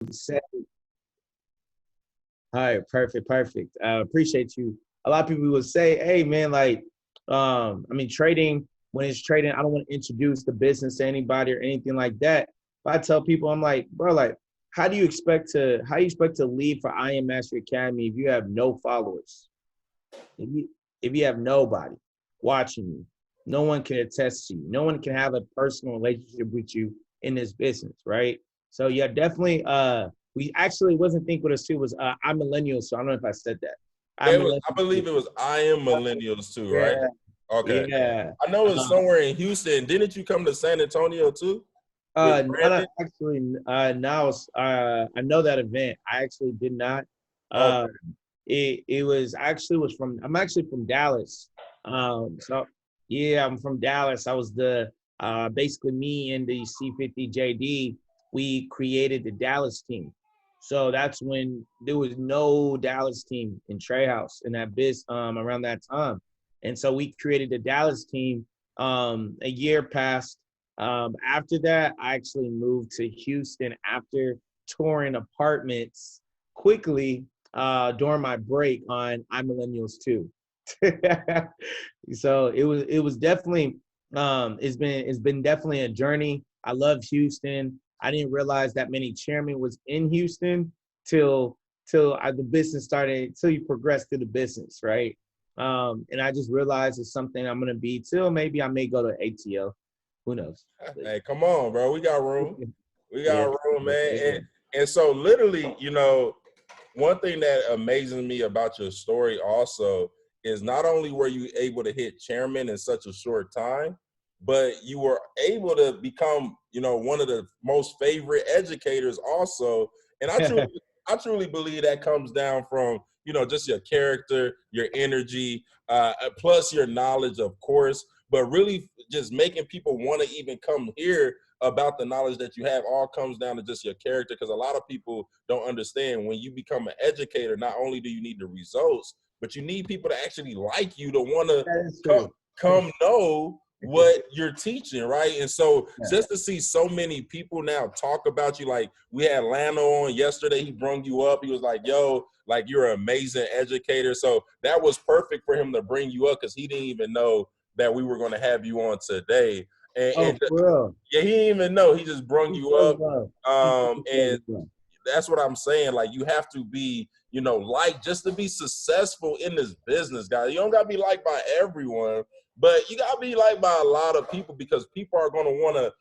Say, all right, perfect, perfect. Appreciate you. A lot of people would say, "Hey, man, like, I mean, trading. When it's trading, I don't want to introduce the business to anybody or anything like that." But I tell people, I'm like, bro, like, how do you expect to lead for I Am Mastery Academy if you have no followers? If you have nobody watching you, no one can attest to you. No one can have a personal relationship with you in this business, right? So yeah, definitely. We actually wasn't think what us too was I'm millennial, so I don't know if I said that. Yeah, I'm I millennial. believe it was I Am Millennials too, right? Yeah, Okay. yeah. I know it's Um, somewhere in Houston. Didn't you come to San Antonio too with not Brandon? actually. Now, I know that event. I actually did not. Uh, Okay. it was actually was from. I'm actually from Dallas. So yeah, I'm from Dallas. I was the basically me and the C50 JD. We created the Dallas team. So that's when there was no Dallas team in Trey House in that around that time, and so we created the Dallas team. A year passed. After that, I actually moved to Houston after touring apartments quickly during my break on iMillennials too. So it was definitely it's been definitely a journey. I love Houston. I didn't realize that many chairmen was in Houston till the business started till you progress through the business, right? And I just realized it's something I'm gonna be till maybe I may go to ATL. Who knows? But, Hey, come on, bro. We got room. We yeah, got room, man. yeah. And so literally, one thing that amazes me about your story also is not only were you able to hit chairman in such a short time, but you were able to become, one of the most favorite educators also. And I truly believe that comes down from, just your character, your energy, plus your knowledge, of course, but really just making people want to even come here about the knowledge that you have all comes down to just your character, because a lot of people don't understand when you become an educator, not only do you need the results, but you need people to actually like you, to want to That is come, true. come know what you're teaching, right? And so Yeah. just to see so many people now talk about you, like we had Lano on yesterday, he brung you up, he was like, yo, like you're an amazing educator. So that was perfect for him to bring you up because he didn't even know that we were going to have you on today. Oh, And for real. yeah, he didn't even know. He just brung He you shows up. love. He Um, truly shows and love. that's what I'm saying. Like you have to be, like just to be successful in this business, guys. You don't gotta be liked by everyone, but you gotta be liked by a lot of people because people are gonna wanna,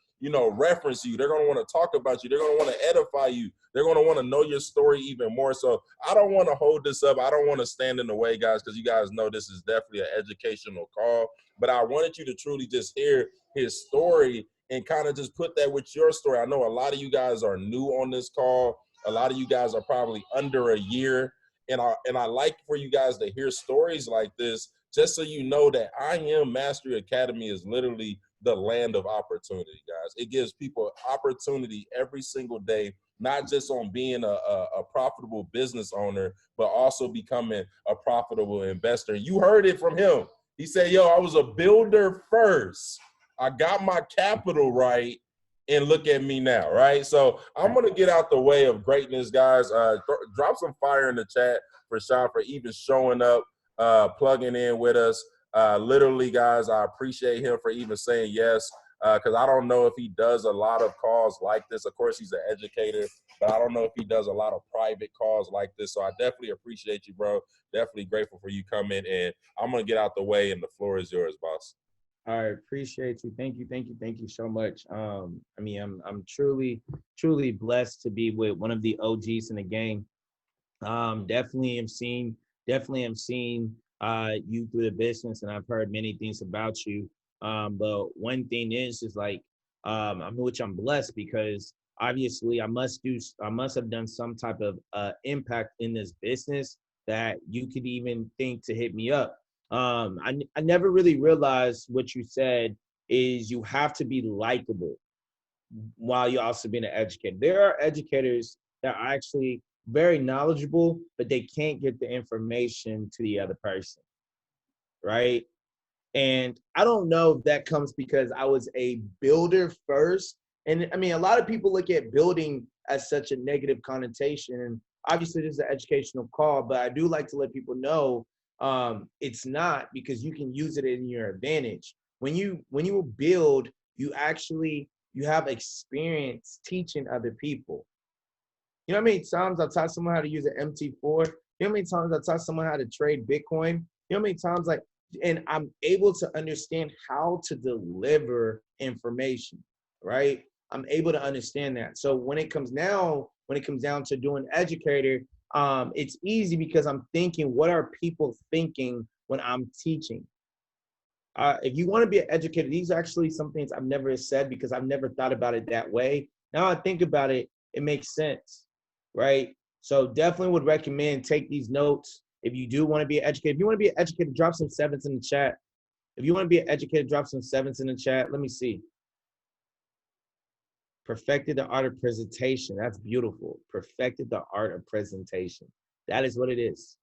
reference you. They're gonna want to talk about you. They're gonna want to edify you. They're gonna want to know your story even more. So I don't want to hold this up. I don't want to stand in the way, guys, because you guys know this is definitely an educational call. But I wanted you to truly just hear his story and kind of just put that with your story. I know a lot of you guys are new on this call. A lot of you guys are probably under a year. And I like for you guys to hear stories like this, just so you know that I Am Mastery Academy is literally the land of opportunity, guys. It gives people opportunity every single day, not just on being a profitable business owner, but also becoming a profitable investor. You heard it from him. He said, yo, I was a builder first. I got my capital right, and look at me now, right? So I'm gonna get out the way of greatness, guys. Drop some fire in the chat for Sean for even showing up, plugging in with us. Literally, guys, I appreciate him for even saying yes, because I don't know if he does a lot of calls like this. Of course, he's an educator, but I don't know if he does a lot of private calls like this. So I definitely appreciate you, bro. Definitely grateful for you coming, and I'm gonna get out the way, and the floor is yours, boss. I appreciate you. Thank you so much. I mean, I'm truly blessed to be with one of the OGs in the game. Definitely am seeing you through the business, and I've heard many things about you. But one thing is like I'm blessed because obviously I must have done some type of impact in this business that you could even think to hit me up. I never really realized what you said is you have to be likable while you're also being an educator. There are educators that are actually very knowledgeable, but they can't get the information to the other person, right? And I don't know if that comes because I was a builder first And I mean, a lot of people look at building as such a negative connotation. And obviously this is an educational call, but I do like to let people know it's not, because you can use it in your advantage. When you build, you have experience teaching other people. You know how many times I taught someone how to use an MT4? You know how many times I taught someone how to trade Bitcoin? You know how many times, like, and I'm able to understand how to deliver information, right? I'm able to understand that. So when it comes down to doing educator, it's easy because I'm thinking, what are people thinking when I'm teaching? If you want to be an educator, these are actually some things I've never said because I've never thought about it that way. Now I think about it, it makes sense, right? So definitely would recommend take these notes. If you do want to be an educator, if you want to be an educator, drop some sevens in the chat. If you want to be an educator, drop some sevens in the chat. Let me see. Perfected the art of presentation. That's beautiful. Perfected the art of presentation. That is what it is.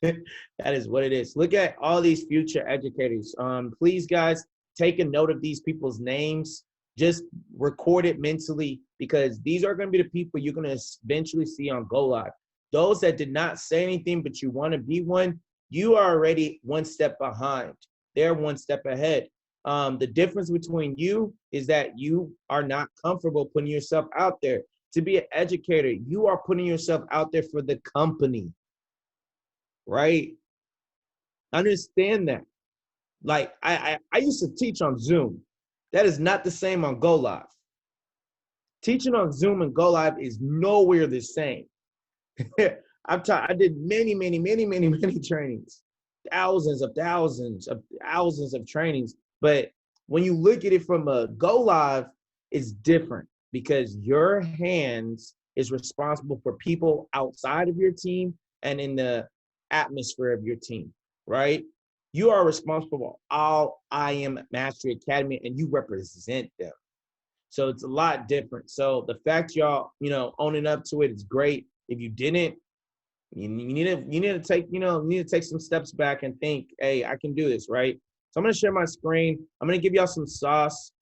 That is what it is. Look at all these future educators. Please, guys, take a note of these people's names. Just record it mentally, because these are going to be the people you're going to eventually see on Go Live. Those that did not say anything, but you want to be one, you are already one step behind. They're one step ahead. The difference between you is that you are not comfortable putting yourself out there. To be an educator, you are putting yourself out there for the company, right? Understand that. Like, I used to teach on Zoom. That is not the same on Go Live. Teaching on Zoom and Go Live is nowhere the same. I did many trainings, thousands of trainings. But when you look at it from a Go Live, it's different, because your hands is responsible for people outside of your team and in the atmosphere of your team, right? You are responsible for all I Am Mastery Academy, and you represent them. So it's a lot different. So the fact y'all, owning up to it is great. If you didn't, you need to take some steps back and think, hey, I can do this, right? So I'm gonna share my screen. I'm gonna give y'all some sauce.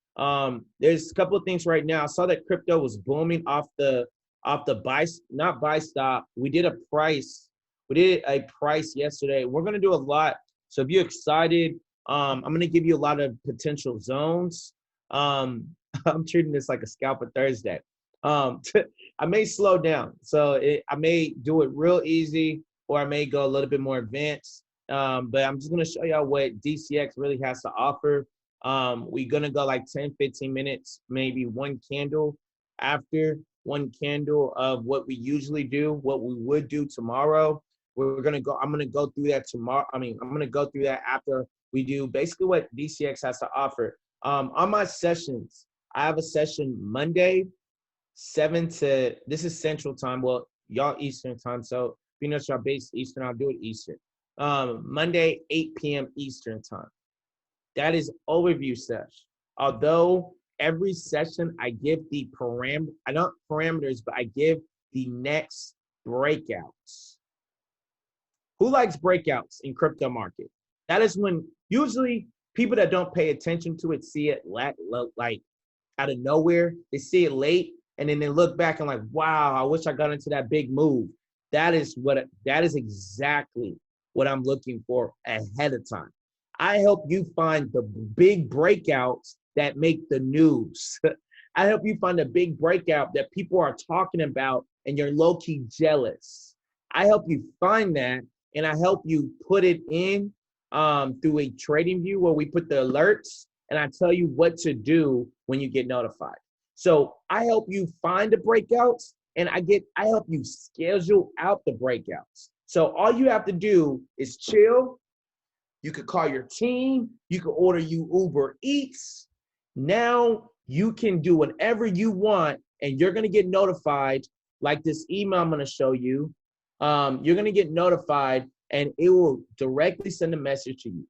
There's a couple of things right now. I saw that crypto was booming off the buy stop. We did a price yesterday. We're gonna do a lot. So if you're excited, I'm gonna give you a lot of potential zones. I'm treating this like a Scalper Thursday. I may slow down, so I may do it real easy, or I may go a little bit more advanced. But I'm just gonna show y'all what DCX really has to offer. We're gonna go like 10-15 minutes, maybe one candle of what we usually do, what we would do tomorrow. I'm gonna go through that tomorrow. I'm gonna go through that after we do basically what DCX has to offer. On my sessions, I have a session Monday, this is Central Time. Well, y'all Eastern Time. So if you y'all based Eastern, I'll do it Eastern. Monday, 8 p.m. Eastern Time. That is overview session. Although every session I give the parameters, but I give the next breakouts. Who likes breakouts in crypto market? That is when usually people that don't pay attention to it see it like out of nowhere. They see it late, and then they look back and like, wow, I wish I got into that big move. That is exactly what I'm looking for ahead of time. I help you find the big breakouts that make the news. I help you find a big breakout that people are talking about and you're low-key jealous. I help you find that, and I help you put it in through a trading view where we put the alerts, and I tell you what to do when you get notified. So I help you find the breakouts, and I help you schedule out the breakouts. So all you have to do is chill. You could call your team. You could order you Uber Eats. Now you can do whatever you want, and you're going to get notified, like this email I'm going to show you. You're going to get notified, and it will directly send a message to you.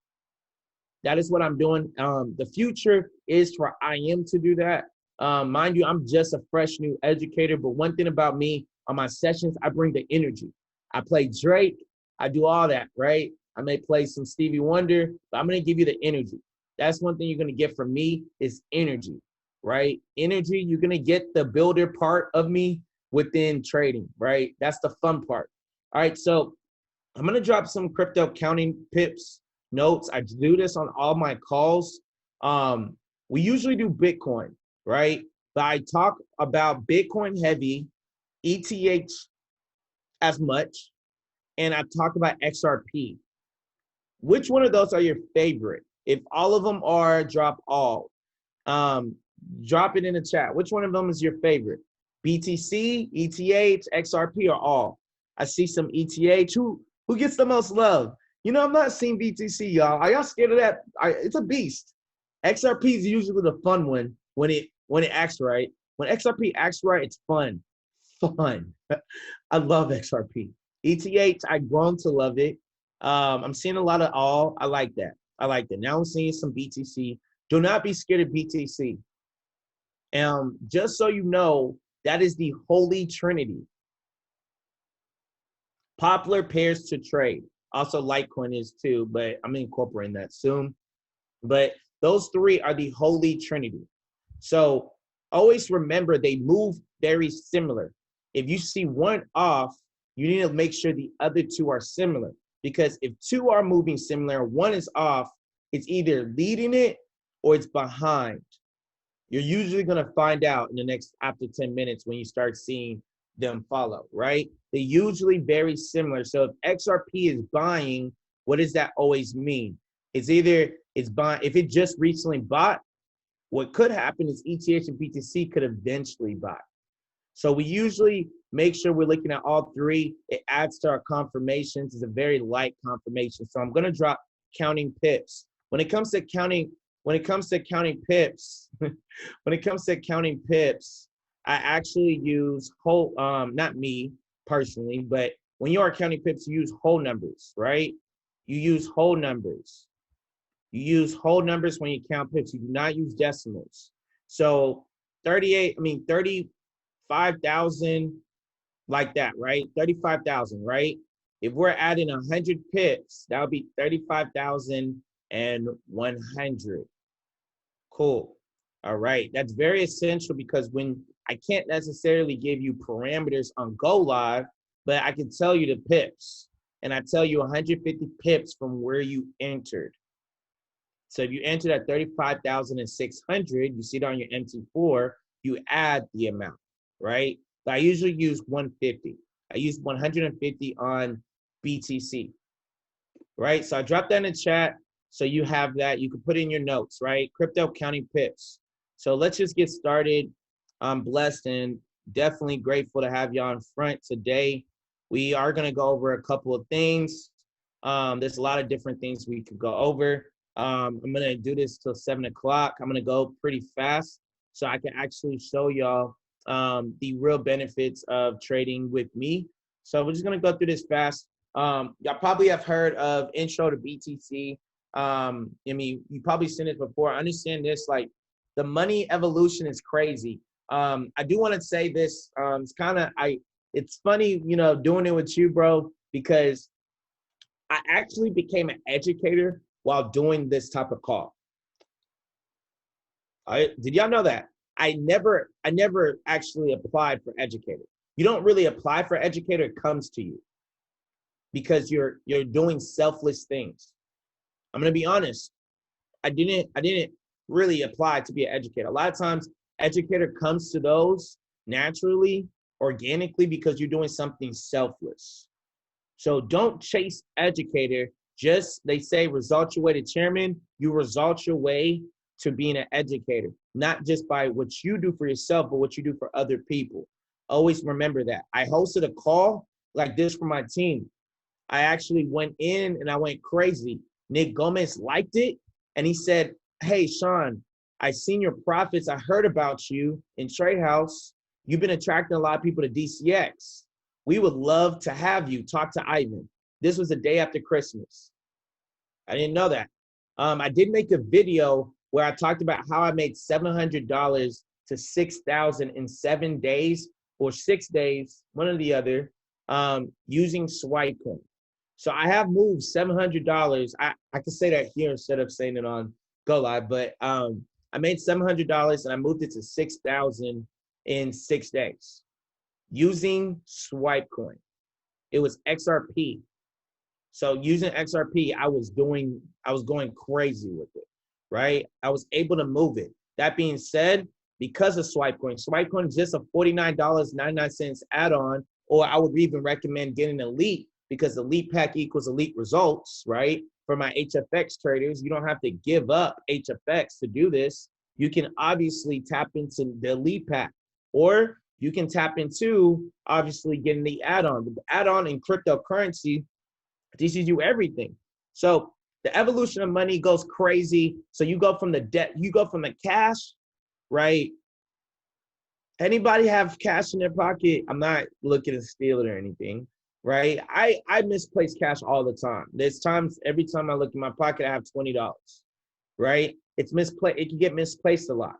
That is what I'm doing. The future is for IM to do that. Mind you, I'm just a fresh new educator, but one thing about me on my sessions, I bring the energy. I play Drake. I do all that, right? I may play some Stevie Wonder, but I'm going to give you the energy. That's one thing you're going to get from me is energy. right? Energy, you're going to get the builder part of me within trading, right? That's the fun part. All right, so I'm going to drop some crypto counting pips, notes. I do this on all my calls. We usually do Bitcoin, right? But I talk about Bitcoin heavy, ETH as much, and I talk about XRP. Which one of those are your favorite? If all of them are, drop all. Um, Drop it in the chat. Which one of them is your favorite? BTC, ETH, XRP, or all? I see some ETH. Who gets the most love? You know, I'm not seeing BTC, y'all. Are y'all scared of that? It's a beast. XRP is usually the fun one when it acts right. When XRP acts right, it's fun. Fun. I love XRP. ETH, I've grown to love it. I'm seeing a lot of all. I like that. I like that. Now I'm seeing some BTC. Do not be scared of BTC. Just so you know, that is the holy trinity. Popular pairs to trade. Also, Litecoin is too, but I'm incorporating that soon. But those three are the holy trinity. So always remember they move very similar. If you see one off, you need to make sure the other two are similar. Because if two are moving similar, one is off, it's either leading it or it's behind. You're usually going to find out in the next after 10 minutes when you start seeing them follow, right? They're usually very similar. So if XRP is buying, what does that always mean? It's either it's buying, if it just recently bought, what could happen is ETH and BTC could eventually buy. So we usually make sure we're looking at all three. It adds to our confirmations. It's a very light confirmation. So I'm going to drop counting pips. When it comes to counting pips, I actually use whole, not me personally, but when you are counting pips, you use whole numbers, right? You use whole numbers. You use whole numbers when you count pips. You do not use decimals. So 35,000 like that, right? 35,000, right? If we're adding 100 pips, that would be 35,100. Cool. All right. That's very essential because when I can't necessarily give you parameters on Go Live, but I can tell you the pips. And I tell you 150 pips from where you entered. So if you entered at 35,600, you see it on your MT4, you add the amount, right? But I usually use 150. I use 150 on BTC, right? So I dropped that in the chat. So you have that. You can put in your notes, right? Crypto counting pips. So let's just get started. I'm blessed and definitely grateful to have you on front today. We are going to go over a couple of things. There's a lot of different things we could go over. I'm going to do this till 7 o'clock. I'm going to go pretty fast so I can actually show y'all the real benefits of trading with me. So we're just going to go through this fast. Y'all probably have heard of Intro to BTC. I mean, you probably seen it before. I understand this, like the money evolution is crazy. I do want to say this. It's funny, you know, doing it with you, bro, because I actually became an educator while doing this type of call. Did y'all know that? I never actually applied for educator. You don't really apply for educator, it comes to you because you're doing selfless things. I'm gonna be honest. I didn't really apply to be an educator. A lot of times educator comes to those naturally, organically, because you're doing something selfless. So don't chase educator. Just, they say, result your way to chairman. You result your way to being an educator, not just by what you do for yourself, but what you do for other people. Always remember that. I hosted a call like this for my team. I actually went in and I went crazy. Nick Gomez liked it. And he said, hey, Sean, I seen your profits. I heard about you in Trade House. You've been attracting a lot of people to DCX. We would love to have you talk to Ivan. This was the day after Christmas. I didn't know that. I did make a video where I talked about how I made $700 to $6,000 in 7 days or 6 days, one or the other, using Swipecoin. So I have moved $700. I can say that here instead of saying it on Go Live, but I made $700 and I moved it to 6,000 in 6 days using swipe coin. It was XRP. So using XRP, I was going crazy with it, right? I was able to move it. That being said, because of swipe coin is just a $49.99 add-on, or I would even recommend getting Elite, because Elite pack equals Elite results, right? For my HFX traders, you don't have to give up HFX to do this. You can obviously tap into the Elite pack, or you can tap into obviously getting the add-on. The add-on in cryptocurrency teaches you everything. So the evolution of money goes crazy. So you go from the debt, you go from the cash, right? Anybody have cash in their pocket? I'm not looking to steal it or anything, right? I misplace cash all the time. There's times, every time I look in my pocket, I have $20, right? It's misplaced. It can get misplaced a lot,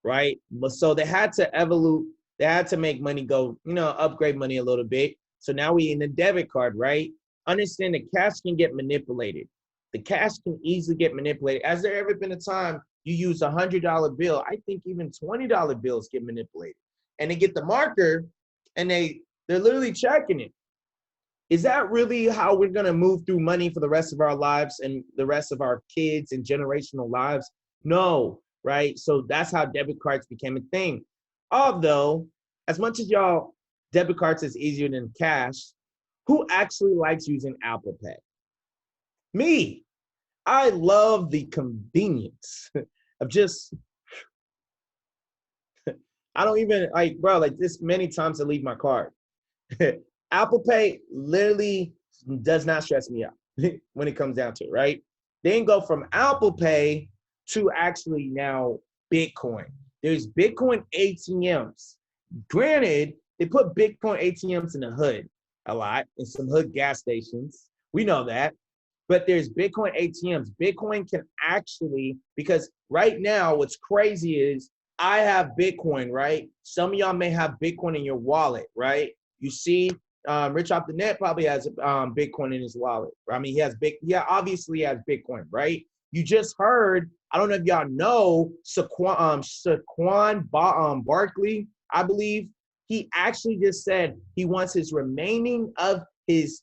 right? But so they had to evolve. They had to make money go, upgrade money a little bit. So now we in the debit card, right? Understand that cash can get manipulated. The cash can easily get manipulated. Has there ever been a time you use a $100 bill? I think even $20 bills get manipulated. And they get the marker and they're literally checking it. Is that really how we're gonna move through money for the rest of our lives and the rest of our kids and generational lives? No, right? So that's how debit cards became a thing. Although, as much as y'all, debit cards is easier than cash, who actually likes using Apple Pay? Me. I love the convenience of just, I don't even, this many times I leave my card. Apple Pay literally does not stress me out when it comes down to it, right? Then go from Apple Pay to actually now Bitcoin. There's Bitcoin ATMs. Granted, they put Bitcoin ATMs in the hood a lot, in some hood gas stations. We know that. But there's Bitcoin ATMs. Bitcoin can actually, because right now what's crazy is I have Bitcoin, right? Some of y'all may have Bitcoin in your wallet, right? You see, Rich Off the Net probably has Bitcoin in his wallet. I mean, obviously he has Bitcoin, right? You just heard, I don't know if y'all know, Saquon Barkley, I believe, he actually just said he wants his remaining of his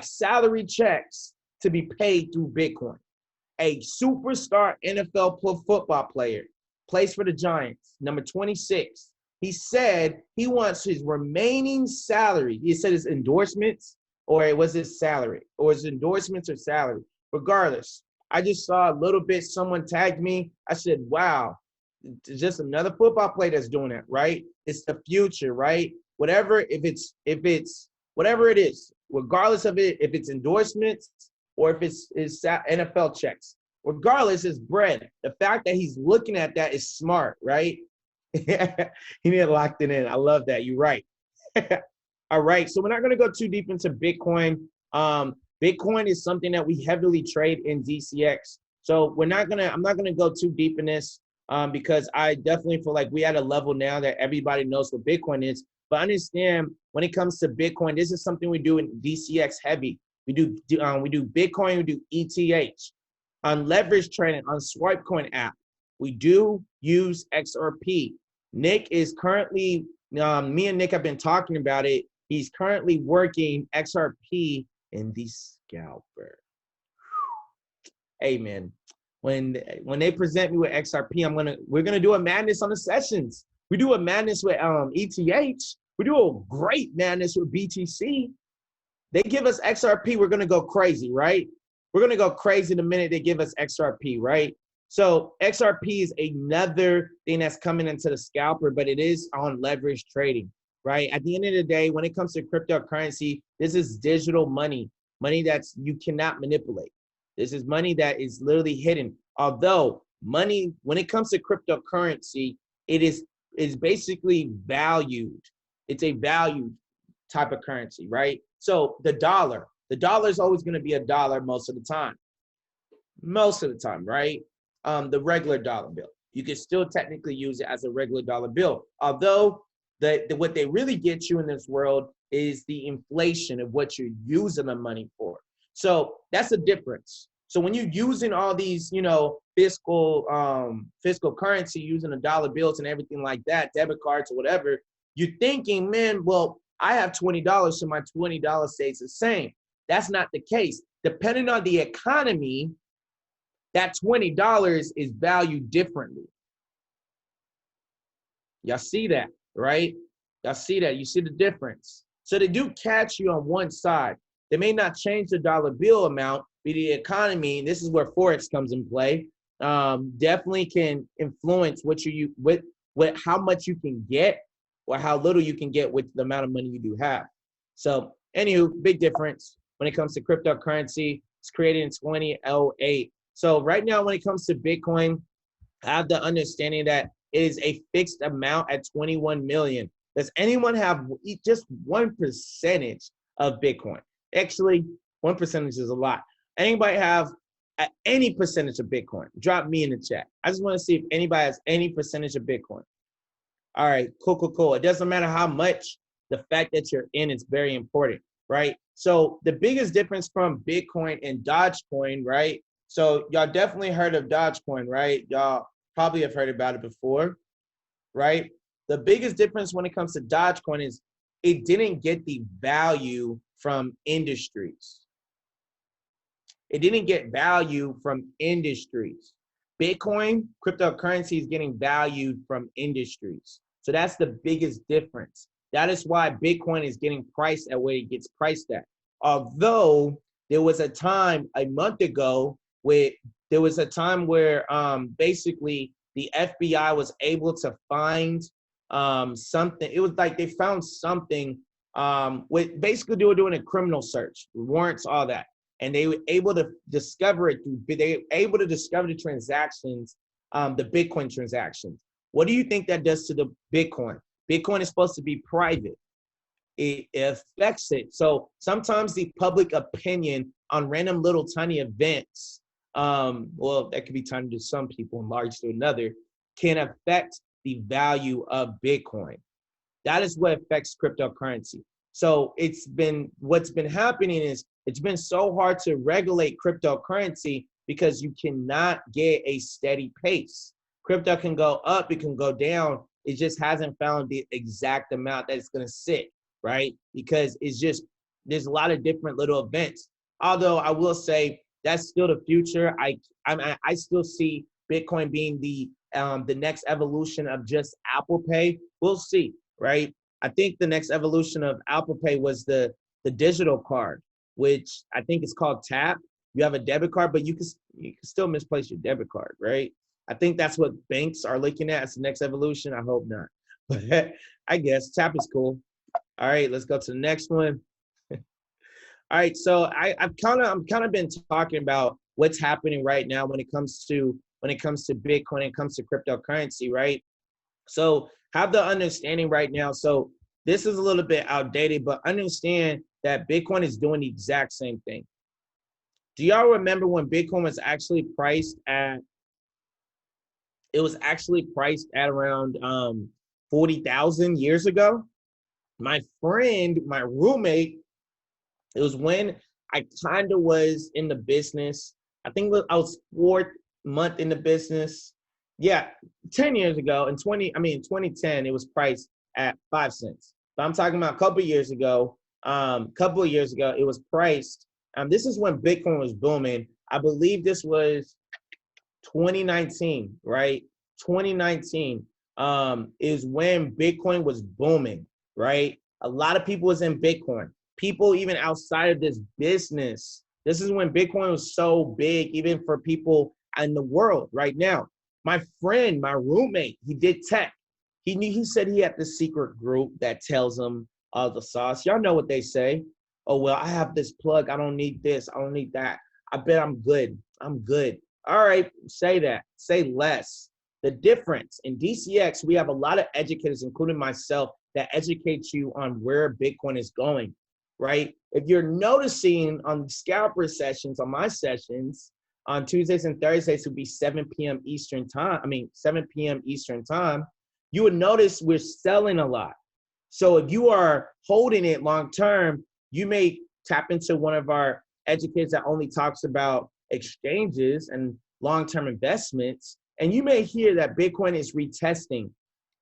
salary checks to be paid through Bitcoin. A superstar NFL football player, plays for the Giants, number 26. He said he wants his remaining salary. He said his endorsements, or it was his salary, or his endorsements or salary. Regardless, I just saw a little bit, someone tagged me. I said, wow, just another football player that's doing that, right? It's the future, right? Whatever, if it's whatever it is, regardless of it, if it's endorsements or if it's NFL checks, regardless, it's bread. The fact that he's looking at that is smart, right? He need locked it in. I love that. You're right. All right. So we're not going to go too deep into Bitcoin. Bitcoin is something that we heavily trade in DCX. So I'm not going to go too deep in this because I definitely feel like we at a level now that everybody knows what Bitcoin is. But understand, when it comes to Bitcoin, this is something we do in DCX heavy. We do Bitcoin, we do ETH. On leverage trading, on Swipecoin app, we do use XRP. Nick is currently, me and Nick have been talking about it. He's currently working XRP in the Scalper. Hey man, when they present me with XRP, we're gonna do a madness on the sessions. We do a madness with ETH. We do a great madness with BTC. They give us XRP, we're gonna go crazy, right? We're gonna go crazy the minute they give us XRP, right? So XRP is another thing that's coming into the Scalper, but it is on leverage trading, right? At the end of the day, when it comes to cryptocurrency, this is digital money that's you cannot manipulate. This is money that is literally hidden. Although money, when it comes to cryptocurrency, it is basically valued. It's a valued type of currency, right? So the dollar is always going to be a dollar most of the time, right? The regular dollar bill, you can still technically use it as a regular dollar bill. Although what they really get you in this world is the inflation of what you're using the money for. So that's the difference. So when you're using all these, you know, fiscal currency, using the dollar bills and everything like that, debit cards or whatever, you're thinking, man, well, I have $20, so my $20 stays the same. That's not the case. Depending on the economy, that $20 is valued differently. Y'all see that, right? Y'all see that. You see the difference. So they do catch you on one side. They may not change the dollar bill amount, but the economy, and this is where Forex comes in play, definitely can influence how much you can get or how little you can get with the amount of money you do have. So anywho, big difference when it comes to cryptocurrency. It's created in 2008. So right now, when it comes to Bitcoin, I have the understanding that it is a fixed amount at 21 million. Does anyone have just 1% of Bitcoin? Actually, 1% is a lot. Anybody have any percentage of Bitcoin? Drop me in the chat. I just want to see if anybody has any percentage of Bitcoin. All right, cool. It doesn't matter how much. The fact that you're in is very important, right? So the biggest difference from Bitcoin and Dogecoin, right? So y'all definitely heard of Dogecoin, right? Y'all probably have heard about it before, right? The biggest difference when it comes to Dogecoin is it didn't get the value from industries. It didn't get value from industries. Bitcoin, cryptocurrency, is getting valued from industries. So that's the biggest difference. That is why Bitcoin is getting priced at where it gets priced at. Although there was a time a month ago where basically the FBI was able to find something. It was like they found something with basically they were doing a criminal search, warrants, all that. And they were able to discover it. They were able to discover the transactions, the Bitcoin transactions. What do you think that does to the Bitcoin? Bitcoin is supposed to be private. It affects it. So sometimes the public opinion on random little tiny events, well, that could be tiny to some people and large to another, can affect the value of Bitcoin. That is what affects cryptocurrency. So what's been happening is it's been so hard to regulate cryptocurrency because you cannot get a steady pace. Crypto can go up, it can go down. It just hasn't found the exact amount that it's going to sit, right? Because there's a lot of different little events. Although I will say that's still the future. I still see Bitcoin being the next evolution of just Apple Pay. We'll see, right? I think the next evolution of Apple Pay was the digital card, which I think is called Tap. You have a debit card, but you can still misplace your debit card, right? I think that's what banks are looking at as the next evolution. I hope not, but I guess Tap is cool. All right, let's go to the next one. All right, so I'm kind of been talking about what's happening right now when it comes to Bitcoin, when it comes to cryptocurrency, right? So have the understanding right now. So this is a little bit outdated, but understand that Bitcoin is doing the exact same thing. Do y'all remember when Bitcoin was actually priced at? It was actually priced at around 40,000 years ago. My friend, my roommate, it was when I kind of was in the business. I think I was 4th month in the business. Yeah, 10 years ago, in 2010, it was priced at 5 cents. But I'm talking about a couple of years ago, it was priced. This is when Bitcoin was booming. I believe this was 2019, right? 2019 is when Bitcoin was booming, right? A lot of people was in Bitcoin. People even outside of this business. This is when Bitcoin was so big, even for people in the world right now. My friend, my roommate, he did tech. He said he had this secret group that tells him the sauce. Y'all know what they say. Oh, well, I have this plug. I don't need this. I don't need that. I bet I'm good. I'm good. All right, say that. Say less. The difference in DCX, we have a lot of educators, including myself, that educate you on where Bitcoin is going, right? If you're noticing on Scalper sessions, on my sessions, on Tuesdays and Thursdays would be 7 p.m. Eastern time. 7 p.m. Eastern time, you would notice we're selling a lot. So if you are holding it long term, you may tap into one of our educators that only talks about exchanges and long-term investments, and you may hear that Bitcoin is retesting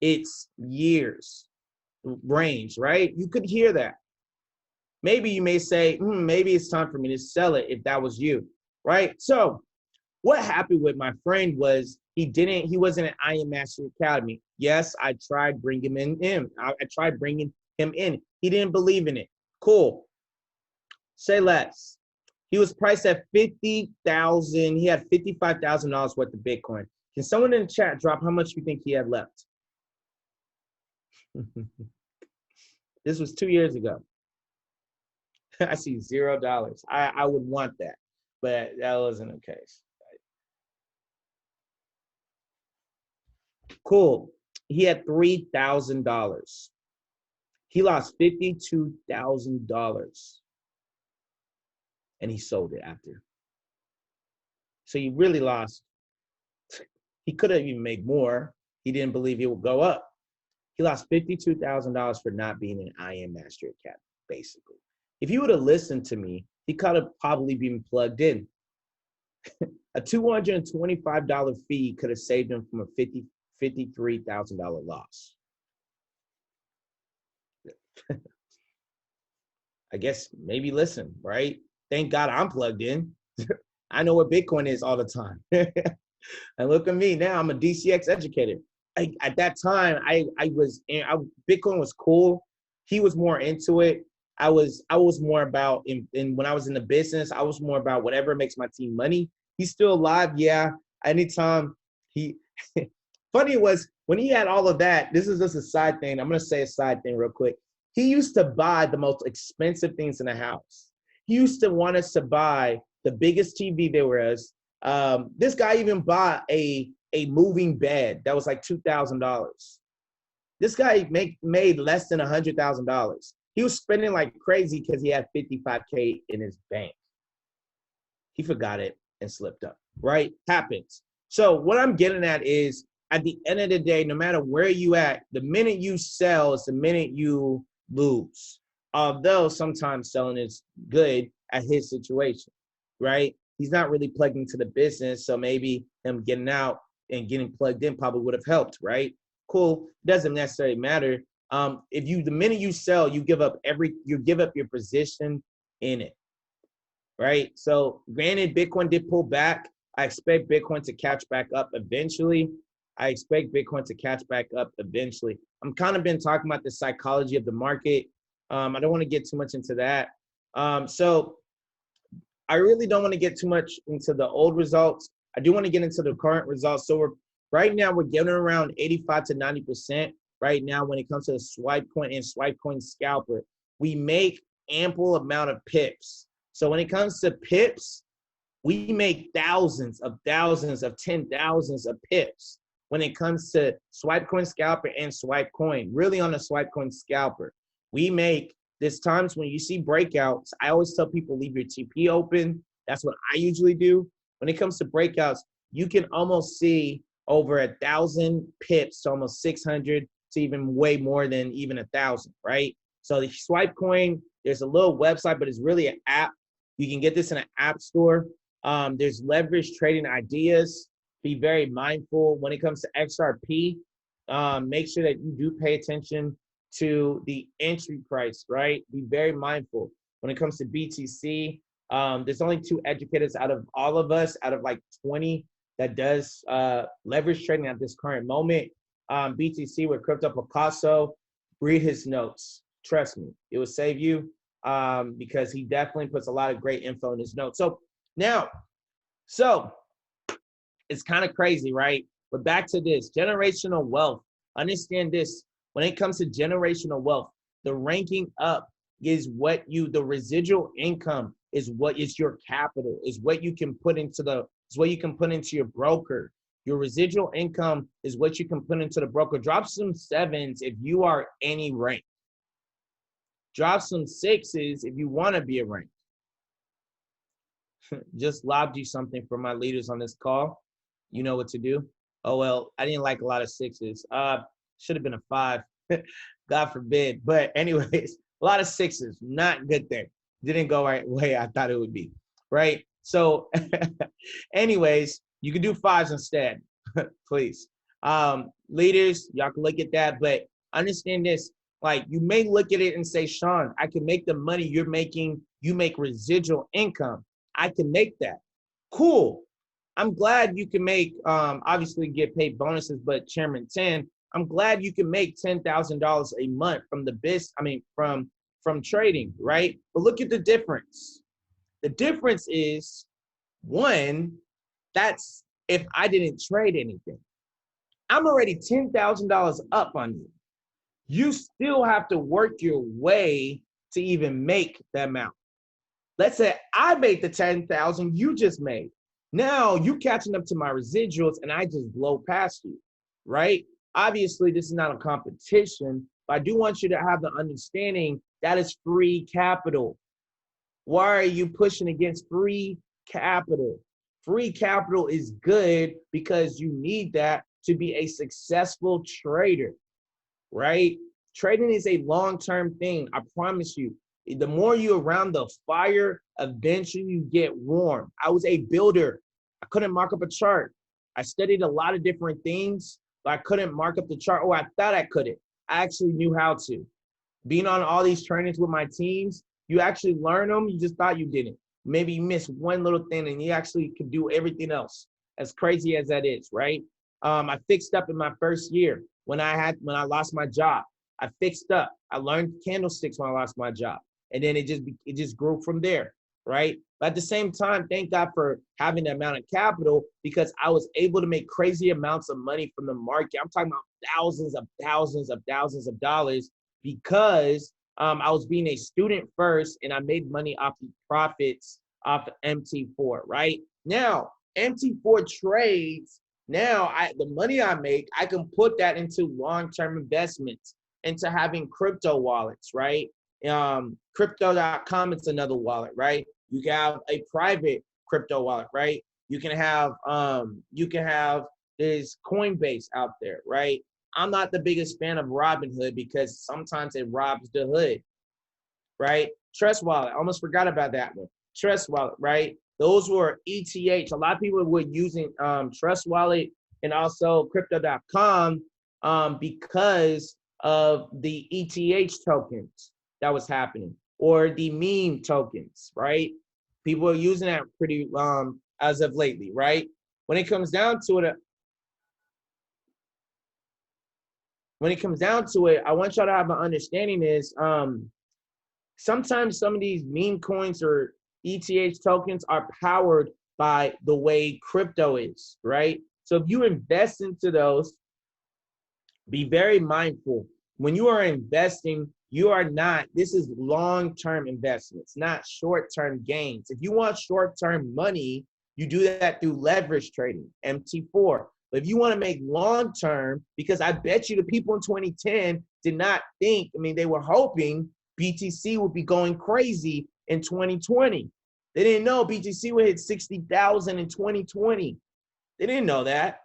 its years range, right? You could hear that. Maybe you may say, maybe it's time for me to sell it if that was you, right? So what happened with my friend was he wasn't an Iron Master Academy. Yes, I tried bringing him in. I tried bringing him in. He didn't believe in it. Cool. Say less. He was priced at 50,000. He had $55,000 worth of Bitcoin. Can someone in the chat drop how much you think he had left? This was 2 years ago. I see $0. I would want that, but that wasn't the case. Cool. He had $3,000. He lost $52,000, and he sold it after. So he really lost. He could have even made more. He didn't believe it would go up. He lost $52,000 for not being an IM Master Academy, basically. If he would have listened to me, he could have probably been plugged in. A $225 fee could have saved him from a $53,000 loss. I guess maybe listen, right? Thank God I'm plugged in. I know what Bitcoin is all the time. And look at me now, I'm a DCX educator. At that time, Bitcoin was cool. He was more into it. I was more about, when I was in the business, I was more about whatever makes my team money. He's still alive, yeah. Anytime funny it was, when he had all of that, this is just a side thing. I'm going to say a side thing real quick. He used to buy the most expensive things in the house. He used to want us to buy the biggest TV there was. This guy even bought a moving bed that was like $2,000. This guy made less than $100,000. He was spending like crazy because he had $55K in his bank. He forgot it and slipped up, right? Happens. So what I'm getting at is, at the end of the day, no matter where you at, the minute you sell is the minute you lose. Although sometimes selling is good at his situation, right? He's not really plugged into the business, so maybe him getting out and getting plugged in probably would have helped, right? Cool. Doesn't necessarily matter. The minute you sell, you give up your position in it, right? So granted, Bitcoin did pull back. I expect Bitcoin to catch back up eventually. I'm kind of been talking about the psychology of the market. I don't want to get too much into that. So I really don't want to get too much into the old results. I do want to get into the current results. So right now we're getting around 85 to 90% right now when it comes to the swipe coin and swipe coin scalper. We make ample amount of pips. So when it comes to pips, we make thousands of 10,000s of pips when it comes to swipe coin scalper and swipe coin. Really on the swipe coin scalper, we make, there's times when you see breakouts. I always tell people, leave your TP open. That's what I usually do. When it comes to breakouts, you can almost see over 1,000 pips to almost 600 to even way more than even 1,000, right? So the swipe coin, there's a little website, but it's really an app. You can get this in an app store. There's leverage trading ideas. Be very mindful when it comes to XRP. Make sure that you do pay attention to the entry price, right? Be very mindful. When it comes to BTC, there's only 2 educators out of all of us, out of like 20 that does leverage trading at this current moment. BTC with Crypto Picasso, read his notes. Trust me, it will save you because he definitely puts a lot of great info in his notes. So it's kind of crazy, right? But back to this, generational wealth. Understand this, when it comes to generational wealth, the ranking up is the residual income is what is your capital, is what you can put into your broker. Your residual income is what you can put into the broker. Drop some 7s if you are any rank. Drop some 6s if you want to be a rank. Just lobbed you something for my leaders on this call. You know what to do. Oh, well, I didn't like a lot of 6s. Should have been a 5. God forbid. But anyways, a lot of 6s. Not good there. Didn't go right way I thought it would be. Right? So anyways, you can do fives instead, please. Leaders, y'all can look at that, but understand this. Like, you may look at it and say, Sean, I can make the money you're making. You make residual income. I can make that. Cool. I'm glad you can make, obviously get paid bonuses, but Chairman 10, I'm glad you can make $10,000 a month from the from trading, right? But look at the difference. The difference is, one, that's if I didn't trade anything. I'm already $10,000 up on you. You still have to work your way to even make the amount. Let's say I made the 10,000 you just made. Now you catching up to my residuals and I just blow past you, right? Obviously, this is not a competition, but I do want you to have the understanding that is free capital. Why are you pushing against free capital? Free capital is good because you need that to be a successful trader, right? Trading is a long-term thing. I promise you. The more you're around the fire, eventually you get warm. I was a builder. I couldn't mark up a chart. I studied a lot of different things, but I couldn't mark up the chart. Oh, I thought I couldn't. I actually knew how to. Being on all these trainings with my teams, you actually learn them. You just thought you didn't. Maybe you missed one little thing and you actually could do everything else. As crazy as that is, right? I fixed up in my first year when I lost my job. I fixed up. I learned candlesticks when I lost my job. And then it just grew from there, right? But at the same time, thank God for having the amount of capital because I was able to make crazy amounts of money from the market. I'm talking about thousands of dollars because I was being a student first and I made money off the profits off of MT4, right? Now, MT4 trades, now the money I make, I can put that into long-term investments, into having crypto wallets, right? Crypto.com, it's another wallet, right? You can have a private crypto wallet, right? You can have this Coinbase out there, right? I'm not the biggest fan of Robinhood because sometimes it robs the hood, right? Trust wallet, I almost forgot about that one. Trust wallet, right? Those were ETH. A lot of people were using Trust wallet and also crypto.com because of the ETH tokens that was happening, or the meme tokens, right? People are using that pretty as of lately, right? When it comes down to it, I want y'all to have an understanding is sometimes some of these meme coins or ETH tokens are powered by the way crypto is, right? So if you invest into those, be very mindful. When you are investing, this is long-term investments, not short-term gains. If you want short-term money, you do that through leverage trading, MT4. But if you want to make long-term, because I bet you the people in 2010 did not think, they were hoping BTC would be going crazy in 2020. They didn't know BTC would hit 60,000 in 2020. They didn't know that.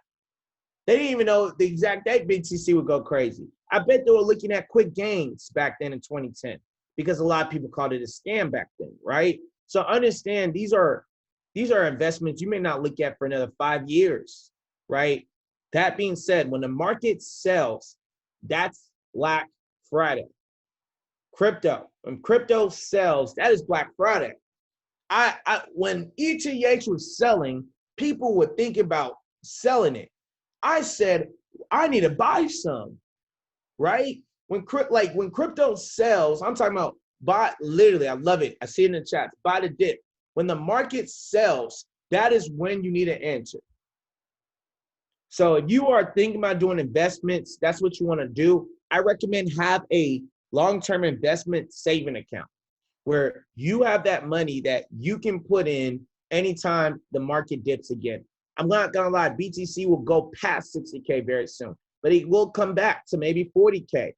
They didn't even know the exact date BTC would go crazy. I bet they were looking at quick gains back then in 2010 because a lot of people called it a scam back then, right? So understand these are investments you may not look at for another 5 years, right? That being said, when the market sells, that's Black Friday. When crypto sells, that is Black Friday. When ETH was selling, people would think about selling it. I said, I need to buy some, right? When crypto sells, I'm talking about buy, literally, I love it. I see it in the chat, buy the dip. When the market sells, that is when you need to enter. So if you are thinking about doing investments, that's what you want to do. I recommend have a long-term investment saving account where you have that money that you can put in anytime the market dips again. I'm not gonna lie, BTC will go past 60K very soon, but it will come back to maybe 40K.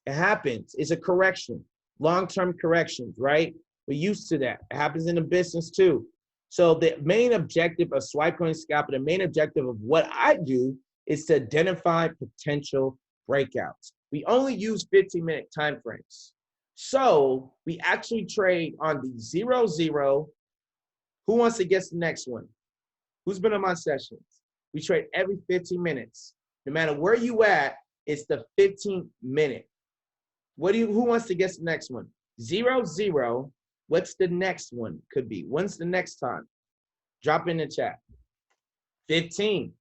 It happens. It's a correction, long-term corrections, right? We're used to that. It happens in the business too. So the main objective of SwipeCoin Scalper, the main objective of what I do is to identify potential breakouts. We only use 15-minute time frames. So we actually trade on the 0, 0, Who wants to guess the next one? Who's been on my sessions? We trade every 15 minutes. No matter where you at, it's the 15-minute. Who wants to guess the next one? 0, 0. What's the next one? Could be. When's the next time? Drop in the chat. 15.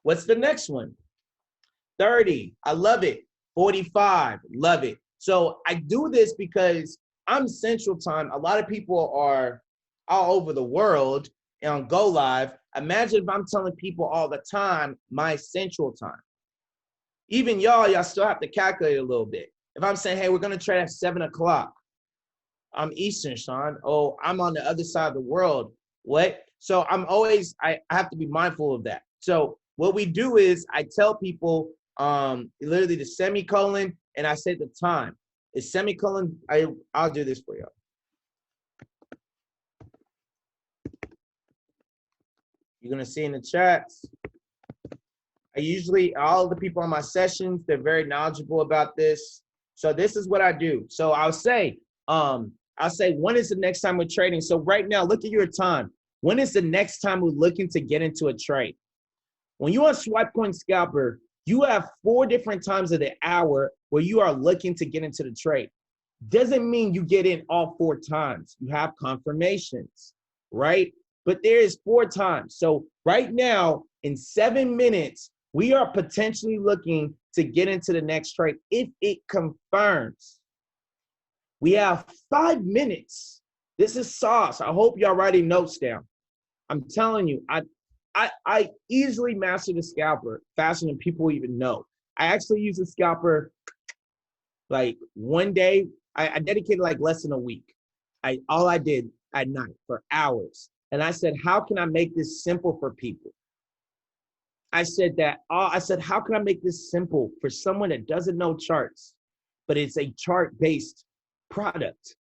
What's the next one? 30. I love it. 45. Love it. So I do this because I'm Central Time. A lot of people are all over the world on Go Live. Imagine if I'm telling people all the time my Central Time. Even y'all still have to calculate a little bit. If I'm saying, hey, we're going to trade at 7 o'clock. I'm Eastern, Sean. Oh, I'm on the other side of the world. What? So I have to be mindful of that. So what we do is I tell people literally the semicolon and I say the time. It's semicolon. I'll do this for you. You're going to see in the chats. All the people on my sessions, they're very knowledgeable about this. So this is what I do. So I'll say, when is the next time we're trading? So right now, look at your time. When is the next time we're looking to get into a trade? When you on SwipeCoin Scalper, you have 4 different times of the hour where you are looking to get into the trade. Doesn't mean you get in all 4 times. You have confirmations, right? But there is 4 times. So right now, in 7 minutes, we are potentially looking to get into the next trade if it confirms. We have 5 minutes. This is sauce. I hope y'all writing notes down. I'm telling you, I easily mastered the scalper faster than people even know. I actually used the scalper like one day. I dedicated like less than a week. All I did at night for hours. And I said, how can I make this simple for people? I said, how can I make this simple for someone that doesn't know charts, but it's a chart-based product?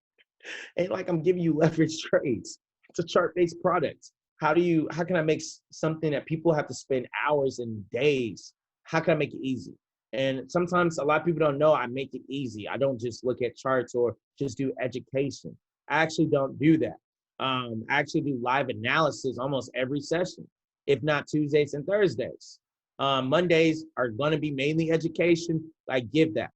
And like I'm giving you leverage trades. It's a chart-based product. How can I make something that people have to spend hours and days? How can I make it easy? And sometimes a lot of people don't know I make it easy. I don't just look at charts or just do education. I actually don't do that. I actually do live analysis almost every session, if not Tuesdays and Thursdays. Mondays are going to be mainly education. I give that.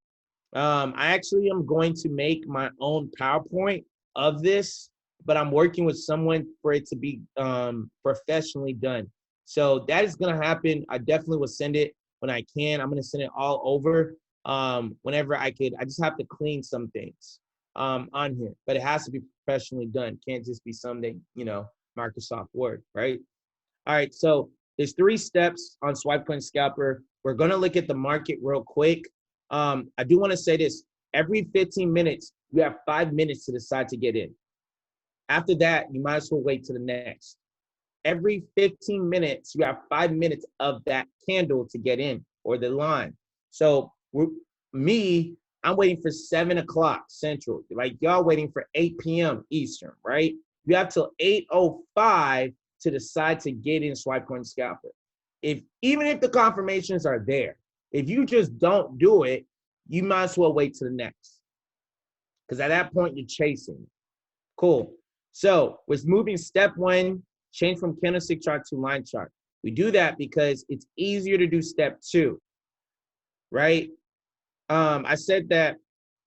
I actually am going to make my own PowerPoint of this, but I'm working with someone for it to be professionally done. So that is going to happen. I definitely will send it when I can. I'm going to send it all over whenever I could. I just have to clean some things on here, but it has to be professionally done. Can't just be something, Microsoft Word, right? All right, so there's 3 steps on SwipeCoin Scalper. We're going to look at the market real quick. I do want to say this. Every 15 minutes, you have 5 minutes to decide to get in. After that, you might as well wait to the next. Every 15 minutes, you have 5 minutes of that candle to get in or the line. So I'm waiting for 7 o'clock Central. Like y'all waiting for 8 p.m. Eastern, right? You have till 8:05 to decide to get in SwipeCoin Scalper. Even if the confirmations are there, if you just don't do it, you might as well wait to the next. Because at that point, you're chasing. Cool. So we're moving step 1, change from candlestick chart to line chart. We do that because it's easier to do step 2, right? I said that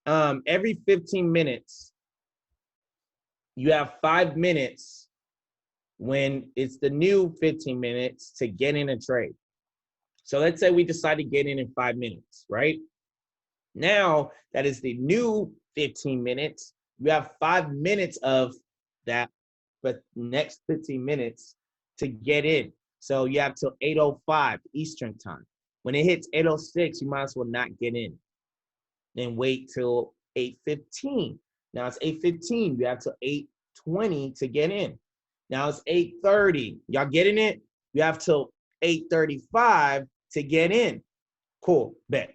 every 15 minutes, you have 5 minutes when it's the new 15 minutes to get in a trade. So let's say we decide to get in 5 minutes, right? Now that is the new 15 minutes. You have 5 minutes of that, but next 15 minutes to get in. So you have till 8:05 Eastern time. When it hits 8:06, you might as well not get in. Then wait till 8:15. Now it's 8:15. You have till 8:20 to get in. Now it's 8:30. Y'all getting it? You have till 8:35 to get in. Cool, bet.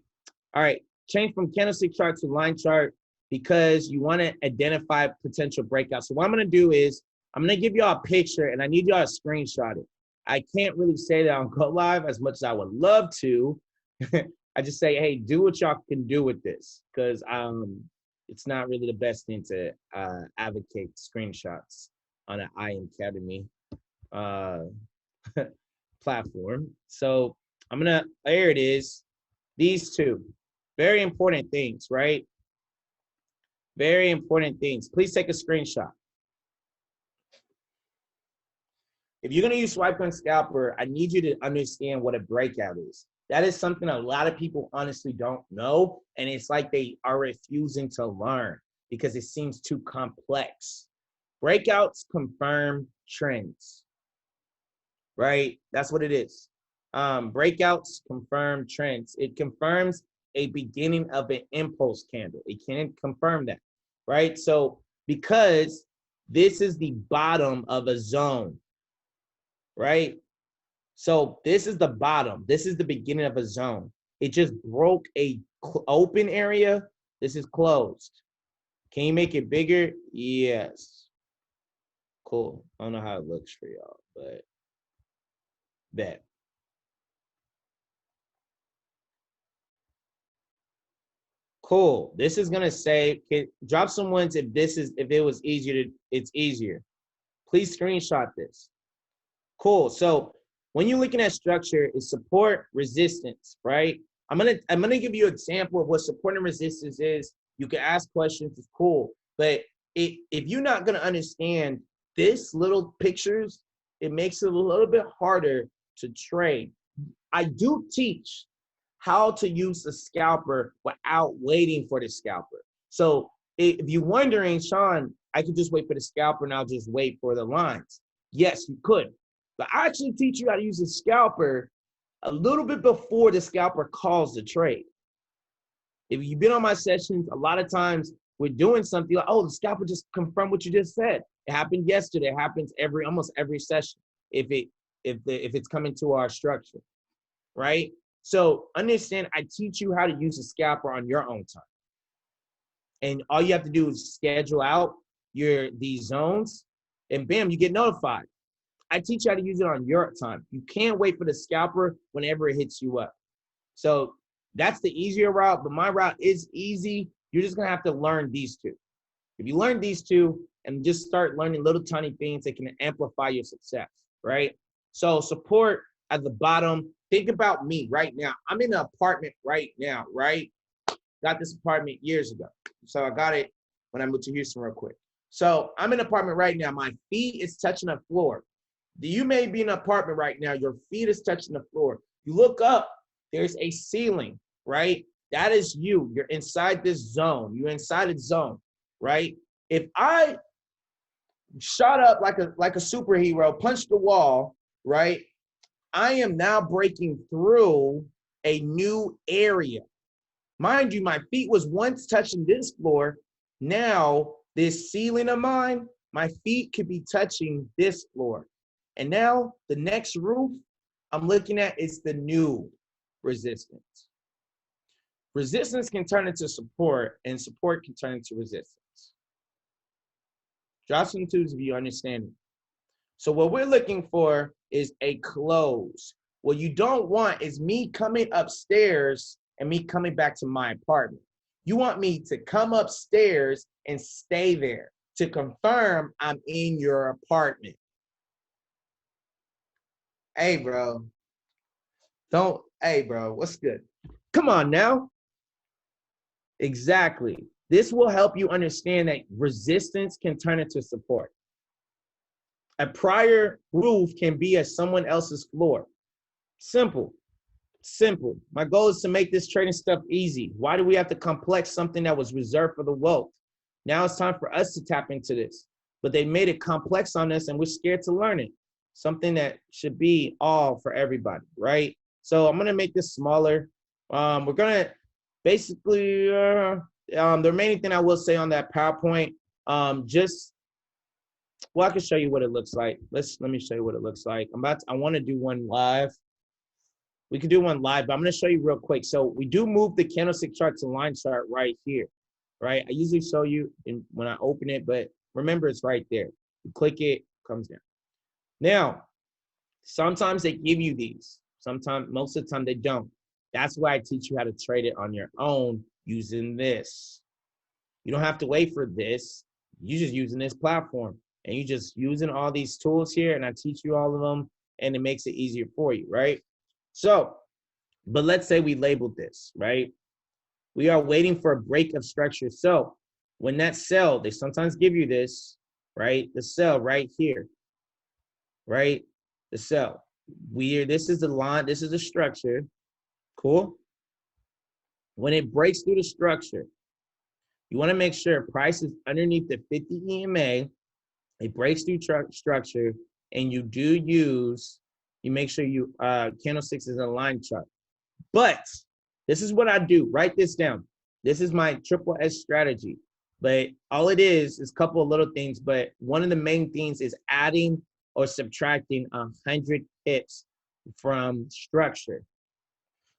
All right, change from candlestick chart to line chart because you want to identify potential breakouts. So what I'm going to do is I'm going to give y'all a picture and I need y'all to screenshot it. I can't really say that on Go Live as much as I would love to. I just say, hey, do what y'all can do with this because it's not really the best thing to advocate screenshots on an iAcademy uh, platform. So there it is. These two, very important things, right? Very important things. Please take a screenshot. If you're going to use Swipe on Scalper, I need you to understand what a breakout is. That is something a lot of people honestly don't know, and it's like they are refusing to learn because it seems too complex. Breakouts confirm trends, right? That's what it is. Breakouts confirm trends. It confirms a beginning of an impulse candle. It can confirm that, right? So because this is the bottom of a zone, right? So this is the bottom. This is the beginning of a zone. It just broke a open area. This is closed. Can you make it bigger? Yes. Cool. I don't know how it looks for y'all, but bet. Cool. This is gonna say, drop some ones if it was easier it's easier. Please screenshot this. Cool. So when you're looking at structure, it's support, resistance, right? I'm gonna give you an example of what support and resistance is. You can ask questions, it's cool. But if you're not gonna understand this little pictures, it makes it a little bit harder to trade. I do teach how to use the scalper without waiting for the scalper. So if you're wondering, Sean, I could just wait for the scalper and I'll just wait for the lines. Yes, you could. But I actually teach you how to use the scalper a little bit before the scalper calls the trade. If you've been on my sessions, a lot of times we're doing something like, oh, the scalper just confirmed what you just said. It happened yesterday. It happens almost every session if it's coming to our structure, right? So understand, I teach you how to use a scalper on your own time. And all you have to do is schedule out these zones and bam, you get notified. I teach you how to use it on your time. You can't wait for the scalper whenever it hits you up. So that's the easier route, but my route is easy. You're just gonna have to learn these two. If you learn these two and just start learning little tiny things that can amplify your success, right? So support at the bottom. Think about me right now. I'm in an apartment right now, right? Got this apartment years ago. So I got it when I moved to Houston real quick. So I'm in an apartment right now. My feet is touching the floor. You may be in an apartment right now. Your feet is touching the floor. You look up, there's a ceiling, right? That is you. You're inside this zone. You're inside a zone, right? If I shot up like a superhero, punched the wall, right? I am now breaking through a new area. Mind you, my feet was once touching this floor. Now, this ceiling of mine, my feet could be touching this floor. And now the next roof I'm looking at is the new resistance. Resistance can turn into support, and support can turn into resistance. Drop some twos if you understand it. So what we're looking for is a close. What you don't want is me coming upstairs and me coming back to my apartment. You want me to come upstairs and stay there to confirm I'm in your apartment. Hey, bro. Hey, bro, what's good? Come on now. Exactly. This will help you understand that resistance can turn into support. A prior roof can be at someone else's floor. Simple. Simple. My goal is to make this trading stuff easy. Why do we have to complex something that was reserved for the wealth? Now it's time for us to tap into this. But they made it complex on us and we're scared to learn it. Something that should be all for everybody, right? So I'm gonna make this smaller. We're gonna basically, the remaining thing I will say on that PowerPoint, well, I can show you what it looks like. Let me show you what it looks like. I want to do one live. We can do one live, but I'm going to show you real quick. So we do move the candlestick chart to line chart right here, right? I usually show you when I open it, but remember it's right there. You click it, comes down. Now, sometimes they give you these. Sometimes, most of the time they don't. That's why I teach you how to trade it on your own using this. You don't have to wait for this. You're just using this platform and you just using all these tools here, and I teach you all of them, and it makes it easier for you, right? So, but let's say we labeled this, right? We are waiting for a break of structure. So when that sell, they sometimes give you this, right? The sell right here, right? The sell. This is the line, this is the structure. Cool. When it breaks through the structure, you want to make sure price is underneath the 50 EMA. It breaks through structure, and you make sure you candlesticks is a line chart. But this is what I do. Write this down. This is my triple S strategy. But all it is a couple of little things. But one of the main things is adding or subtracting 100 pips from structure.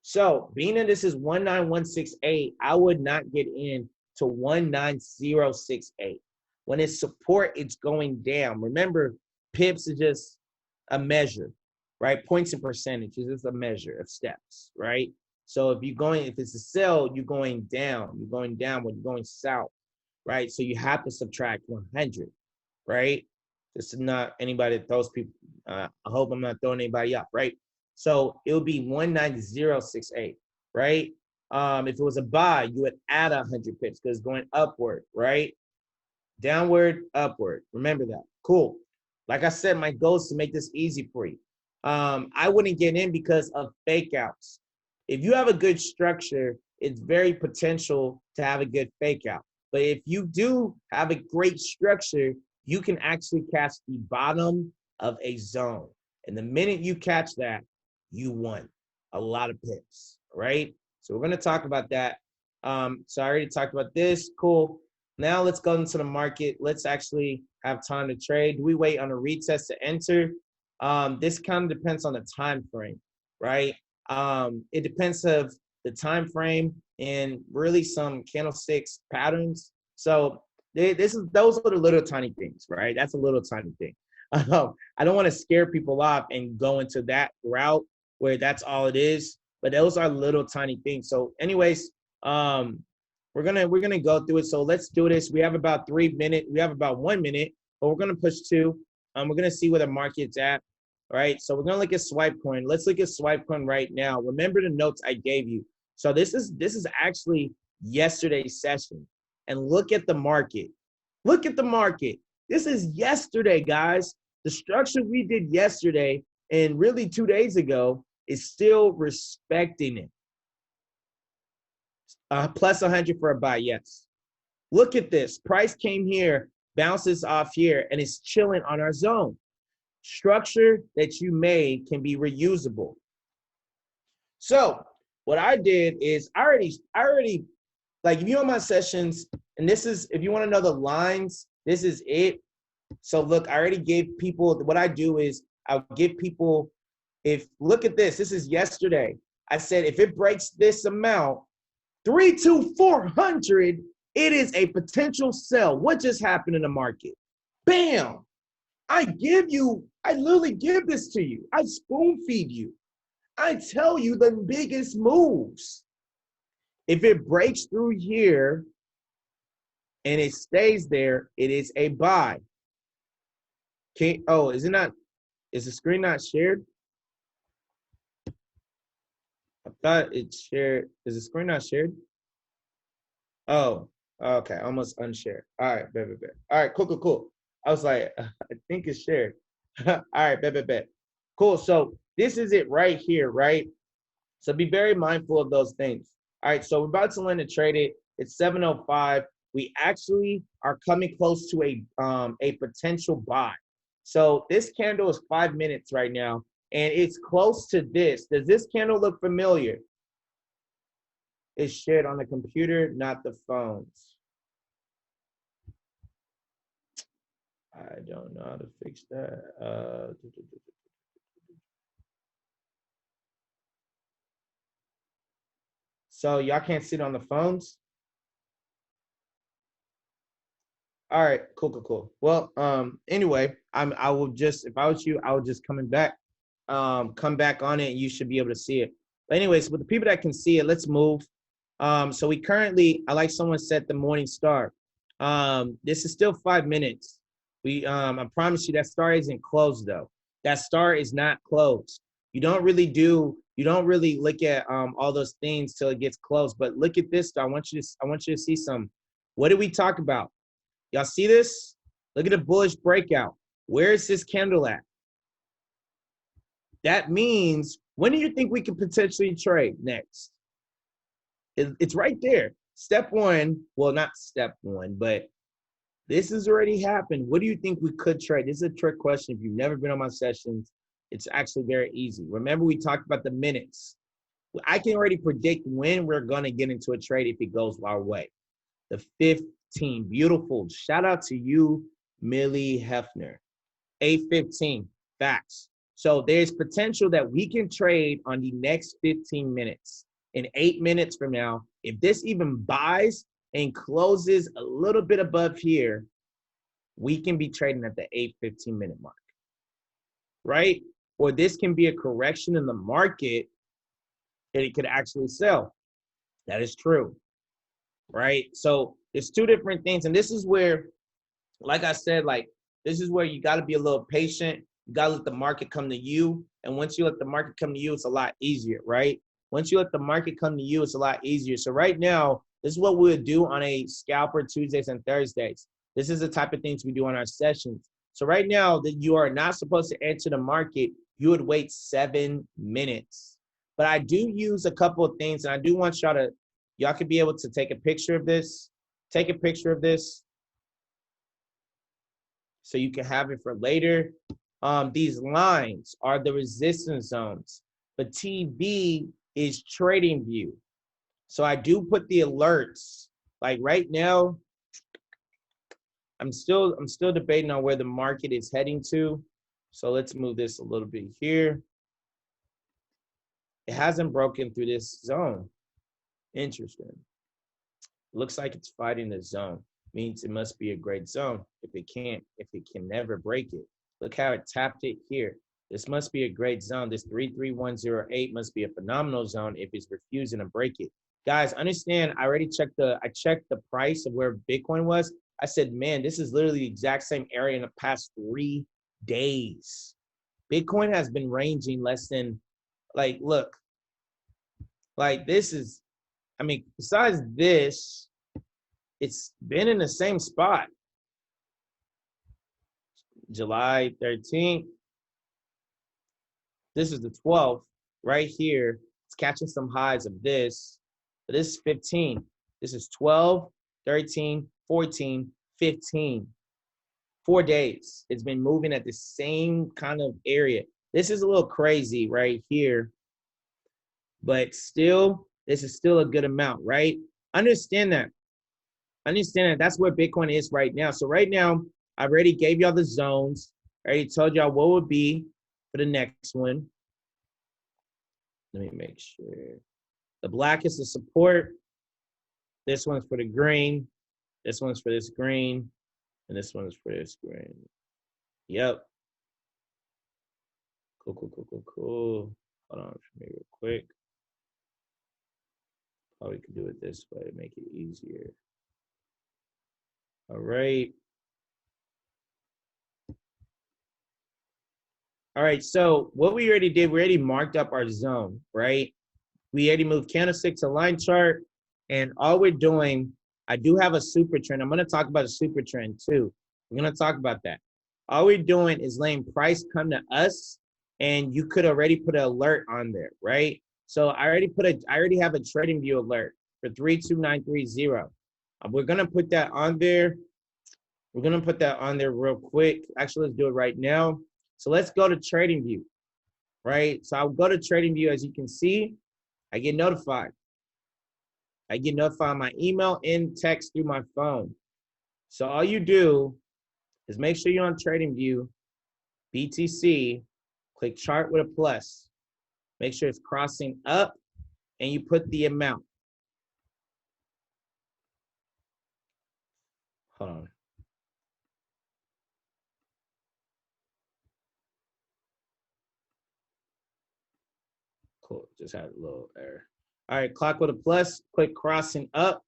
So being that this is 19168, I would not get in to 19068. When it's support, it's going down. Remember, pips is just a measure, right? Points and percentages is a measure of steps, right? So if it's a sell, you're going down. You're going down when you're going south, right? So you have to subtract 100, right? This is not anybody that throws people. I hope I'm not throwing anybody up, right? So it would be 19068, right? If it was a buy, you would add 100 pips because it's going upward, right? Downward, upward. Remember that. Cool. Like I said, my goal is to make this easy for you. I wouldn't get in because of fake outs. If you have a good structure, it's very potential to have a good fake out. But if you do have a great structure, you can actually catch the bottom of a zone. And the minute you catch that, you won a lot of pips, right? So we're going to talk about that. So I already talked about this. Cool. Now let's go into the market. Let's actually have time to trade. Do we wait on a retest to enter? This kind of depends on the time frame, right? It depends of the time frame and really some candlesticks patterns. So those are the little tiny things, right? That's a little tiny thing. I don't want to scare people off and go into that route where that's all it is, but those are little tiny things. So anyways, we're gonna go through it. So let's do this. We have about 3 minutes. We have about 1 minute, but we're gonna push 2. We're gonna see where the market's at. All right. So we're gonna look at swipe coin. Let's look at swipe coin right now. Remember the notes I gave you. So this is actually yesterday's session. And look at the market. Look at the market. This is yesterday, guys. The structure we did yesterday and really 2 days ago is still respecting it. Plus 100 for a buy, yes. Look at this. Price came here, bounces off here, and it's chilling on our zone. Structure that you made can be reusable. So what I did is I already like if you're on my sessions, and this is if you want to know the lines, this is it. So look, I already gave people what I do is I'll give people look at this. This is yesterday. I said if it breaks this amount, 32400, it is a potential sell. What just happened in the market? Bam! I literally give this to you. I spoon feed you. I tell you the biggest moves. If it breaks through here and it stays there, it is a buy. Okay. Oh, is the screen not shared? I thought it's shared. Is the screen not shared? Oh, okay. Almost unshared. All right, bet. All right, cool. I was like, I think it's shared. All right, bet. Cool. So this is it right here, right? So be very mindful of those things. All right, so we're about to land to trade it. It's 7:05. We actually are coming close to a potential buy. So this candle is 5 minutes right now, and it's close to this. Does this candle look familiar? It's shared on the computer, not the phones. I don't know how to fix that. So y'all can't see it on the phones? All right, cool. Well, anyway, I will just, if I was you, I would just come back on it, and you should be able to see it. But anyways, with the people that can see it, let's move. So I like someone said the morning star. This is still 5 minutes. I promise you that star isn't closed though. That star is not closed. You don't really look at all those things till it gets closed. But look at this star. I want you to see some. What did we talk about? Y'all see this? Look at the bullish breakout. Where is this candle at? That means, when do you think we could potentially trade next? It's right there. Step one, well, not step one, but this has already happened. What do you think we could trade? This is a trick question. If you've never been on my sessions, it's actually very easy. Remember, we talked about the minutes. I can already predict when we're going to get into a trade if it goes our way. The 15, beautiful. Shout out to you, Millie Hefner. 8:15, facts. So there's potential that we can trade on the next 15 minutes. In 8 minutes from now, if this even buys and closes a little bit above here, we can be trading at the 8:15 minute mark, right? Or this can be a correction in the market and it could actually sell. That is true, right? So there's two different things. And this is where, like I said, this is where you got to be a little patient. You got to let the market come to you. And once you let the market come to you, it's a lot easier, right? Once you let the market come to you, it's a lot easier. So right now, this is what we would do on a scalper Tuesdays and Thursdays. This is the type of things we do on our sessions. So right now that you are not supposed to enter the market, you would wait 7 minutes. But I do use a couple of things, and I do want y'all could be able to take a picture of this. Take a picture of this so you can have it for later. These lines are the resistance zones. The TV is trading view. So I do put the alerts. Like right now, I'm still debating on where the market is heading to. So let's move this a little bit here. It hasn't broken through this zone. Interesting. Looks like it's fighting the zone. Means it must be a great zone. If it can never break it. Look how it tapped it here. This must be a great zone. This 33108 must be a phenomenal zone if it's refusing to break it. Guys, understand, I checked the price of where Bitcoin was. I said, man, this is literally the exact same area in the past 3 days. Bitcoin has been ranging less than, look, this is, besides this, it's been in the same spot. July 13th. This is the 12th right here. It's catching some highs of this. But this is 15. This is 12, 13, 14, 15. 4 days. It's been moving at the same kind of area. This is a little crazy right here. But still, this is still a good amount, right? Understand that. Understand that that's where Bitcoin is right now. So right now, I already gave y'all the zones. I already told y'all what would be for the next one. Let me make sure. The black is the support. This one's for the green. This one's for this green. And this one's for this green. Yep. Cool. Hold on for me real quick. Probably could do it this way to make it easier. All right. All right, so what we already did, we already marked up our zone, right? We already moved candlestick to line chart, and all we're doing, I do have a super trend. I'm going to talk about a super trend too. We're going to talk about that. All we're doing is letting price come to us, and you could already put an alert on there, right? So I already have a trading view alert for 32930. We're going to put that on there. We're going to put that on there real quick. Actually, let's do it right now. So let's go to trading view, right? So I'll go to trading view. As you can see, I get notified. I get notified on my email and text through my phone. So all you do is make sure you're on trading view, BTC, click chart with a plus. Make sure it's crossing up and you put the amount. Hold on. Cool, just had a little error. All right, clock with a plus, click crossing up.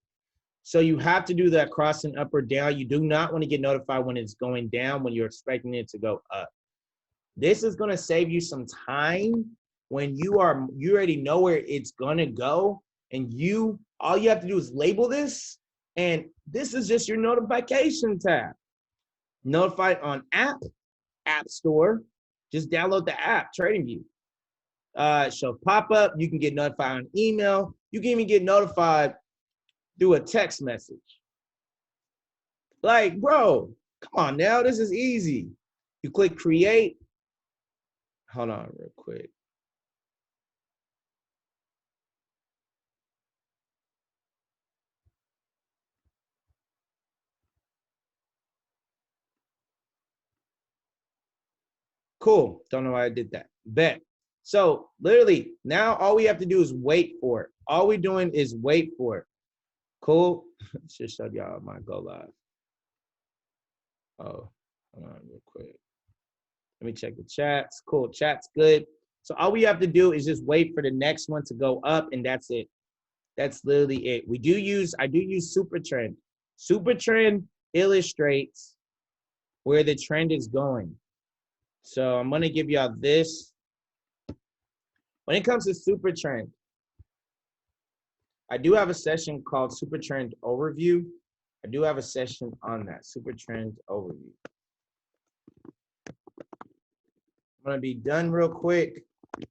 So you have to do that crossing up or down. You do not want to get notified when it's going down, when you're expecting it to go up. This is going to save you some time when you already know where it's going to go, and all you have to do is label this, and this is just your notification tab. Notified on app store. Just download the app, TradingView. She'll pop up. You can get notified on email. You can even get notified through a text message. Like, bro, come on now. This is easy. You click create. Hold on real quick. Cool. Don't know why I did that. Bet. So literally now all we have to do is wait for it. All we're doing is wait for it. Cool. Just showed y'all my go live. Oh, hold on real quick. Let me check the chats. Cool. Chat's good. So all we have to do is just wait for the next one to go up, and that's it. That's literally it. I do use Super Trend. Super Trend illustrates where the trend is going. So I'm going to give y'all this. When it comes to Super Trend, I do have a session called Super Trend Overview. I do have a session on that, Super Trend Overview. I'm going to be done real quick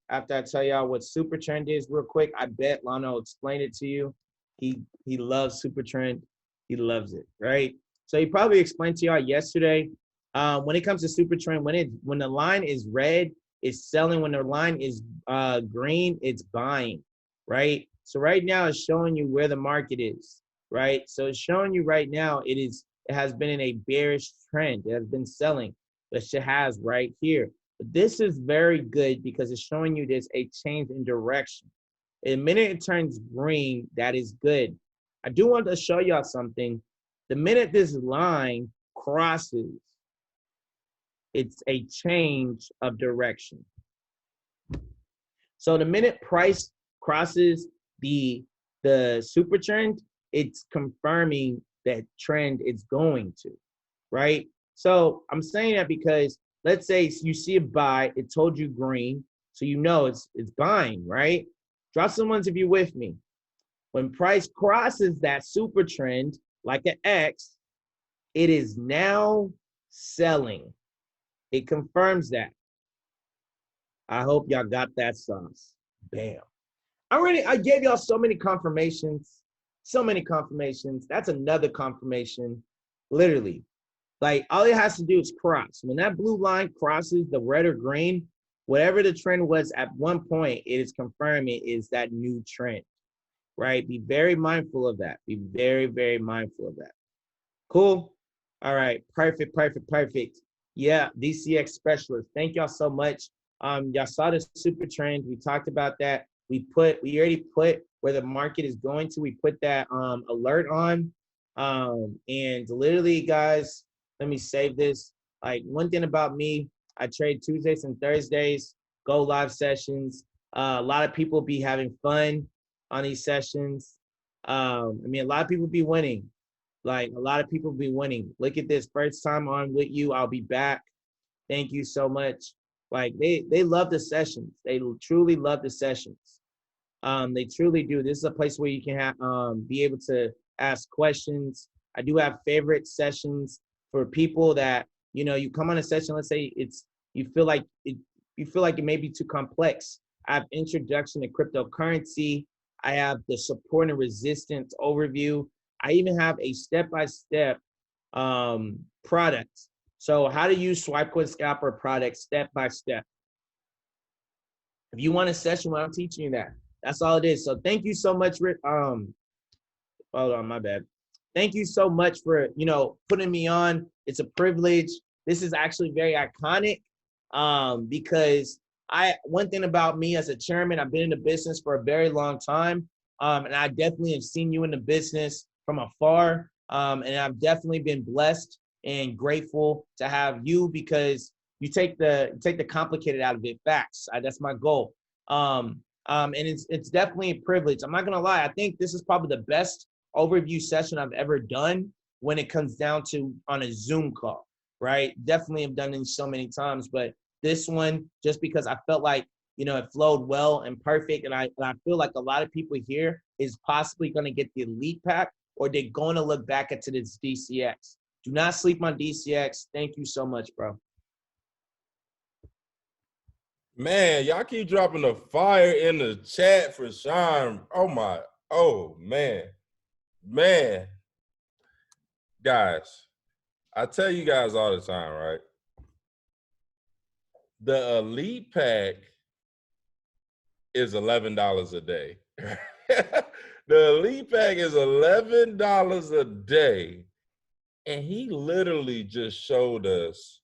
after I tell y'all what Super Trend is real quick. I bet Lano explained it to you. He loves Super Trend. He loves it, right? So he probably explained to y'all yesterday. When it comes to Super Trend, when the line is red, it's selling. When the line is green, it's buying, right? So right now it's showing you where the market is, right? So it's showing you right now it has been in a bearish trend. It has been selling, but it has right here. But this is very good because it's showing you there's a change in direction. The minute it turns green, that is good. I do want to show y'all something. The minute this line crosses, it's a change of direction. So the minute price crosses the super trend, it's confirming that trend it's going to, right? So I'm saying that because let's say you see a buy, it told you green, so you know it's buying, right? Drop some ones if you're with me. When price crosses that super trend, like an X, it is now selling. It confirms that. I hope y'all got that sauce. Bam. I gave y'all so many confirmations. So many confirmations. That's another confirmation. Literally. Like, all it has to do is cross. When that blue line crosses the red or green, whatever the trend was at one point, it is confirming is that new trend, right? Be very mindful of that. Be very, very mindful of that. Cool? All right. Perfect, perfect, perfect. Yeah, DCX specialist. Thank y'all so much. Y'all saw the super trend. We talked about that. We already put where the market is going to. We put that alert on. And literally, guys, let me save this. Like, one thing about me, I trade Tuesdays and Thursdays, go live sessions. A lot of people be having fun on these sessions. I mean, a lot of people be winning. Like, a lot of people be winning. Look at this. First time on with you. I'll be back. Thank you so much. Like, they love the sessions. They truly love the sessions. They truly do. This is a place where you can have be able to ask questions. I do have favorite sessions for people that, you know, you come on a session, let's say you feel like it may be too complex. I have introduction to cryptocurrency. I have the support and resistance overview. I even have a step-by-step product. So how to use Swipecoin Scalper product step-by-step. If you want a session where I'm teaching you that, that's all it is. So thank you so much, Rick. Hold on, my bad. Thank you so much for, you know, putting me on. It's a privilege. This is actually very iconic because one thing about me as a chairman, I've been in the business for a very long time. And I definitely have seen you in the business from afar. And I've definitely been blessed and grateful to have you because you take the complicated out of it. Facts. That's my goal. And it's definitely a privilege. I'm not gonna lie. I think this is probably the best overview session I've ever done when it comes down to on a Zoom call, right? Definitely have done it so many times, but this one, just because I felt like, you know, it flowed well and perfect. And I feel like a lot of people here is possibly going to get the elite pack, or they're going to look back into this DCX. Do not sleep on DCX. Thank you so much, bro. Man, y'all keep dropping the fire in the chat for Sean. Oh man. Guys, I tell you guys all the time, right? The elite pack is $11 a day. The elite pack is $11 a day. And he literally just showed us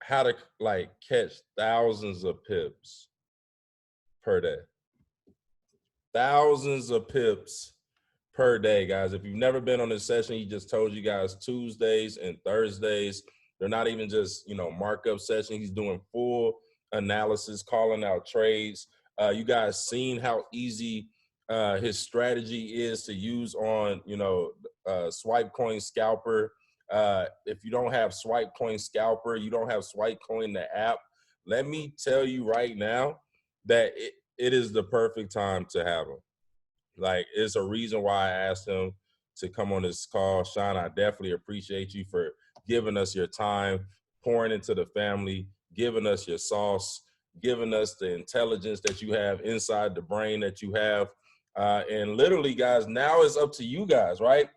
how to like catch thousands of pips per day. Thousands of pips per day, guys. If you've never been on this session, he just told you guys Tuesdays and Thursdays. They're not even just, you know, markup session. He's doing full analysis, calling out trades. You guys seen how easy his strategy is to use on, you know, Swipe Coin Scalper. If you don't have Swipe Coin Scalper, you don't have Swipe Coin the app, let me tell you right now that it is the perfect time to have him. Like, it's a reason why I asked him to come on this call. Sean, I definitely appreciate you for giving us your time, pouring into the family, giving us your sauce, giving us the intelligence that you have inside the brain that you have. And literally, guys, now it's up to you guys, right?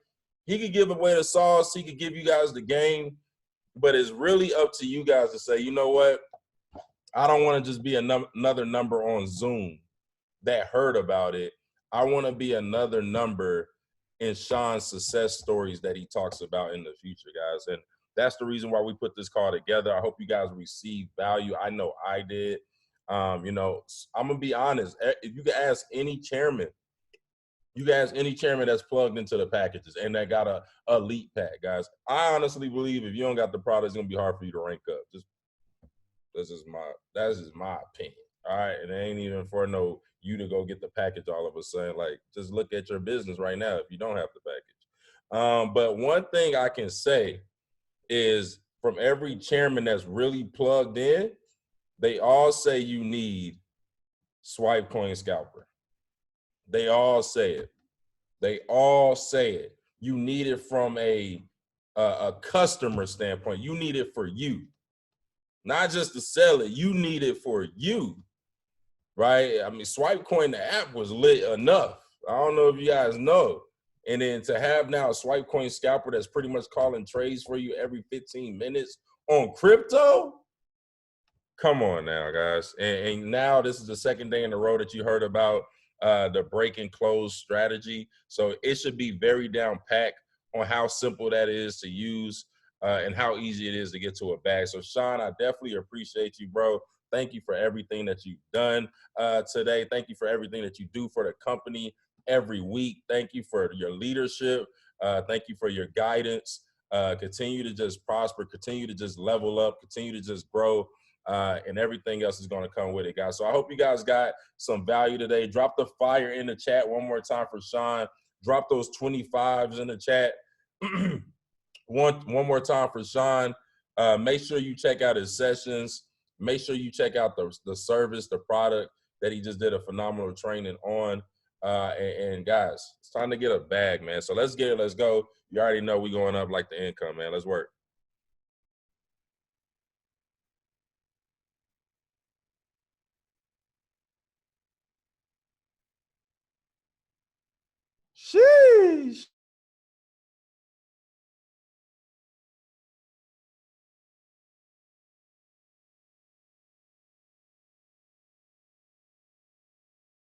He could give away the sauce. He could give you guys the game. But it's really up to you guys to say, you know what? I don't want to just be another number on Zoom that heard about it. I want to be another number in Sean's success stories that he talks about in the future, guys. And that's the reason why we put this call together. I hope you guys receive value. I know I did. You know, I'm going to be honest. If you can ask any chairman, that's plugged into the packages and that got a elite pack, guys. I honestly believe if you don't got the product, it's going to be hard for you to rank up. That's just my opinion. All right. And it ain't even for you to go get the package all of a sudden. Like, just look at your business right now if you don't have the package. But one thing I can say is from every chairman that's really plugged in, they all say you need Swipe Coin Scalper. They all say it. You need it from a customer standpoint. You need it for you. Not just to sell it, you need it for you, right? I mean, Swipe Coin, the app was lit enough. I don't know if you guys know. And then to have now a Swipe Coin Scalper that's pretty much calling trades for you every 15 minutes on crypto, come on now, guys. And now this is the second day in a row that you heard about the break and close strategy. So it should be very down packed on how simple that is to use. And how easy it is to get to a bag. So, Sean, I definitely appreciate you, bro. Thank you for everything that you've done today. Thank you for everything that you do for the company every week. Thank you for your leadership. Thank you for your guidance. Continue to just prosper. Continue to just level up. Continue to just grow. And everything else is going to come with it, guys. So I hope you guys got some value today. Drop the fire in the chat one more time for Sean. Drop those 25s in the chat. One more time for Sean. Make sure you check out his sessions. Make sure you check out the service, the product that he just did a phenomenal training on. And guys, it's time to get a bag, man. So let's get it. Let's go. You already know we going up like the income, man. Let's work. Sheesh.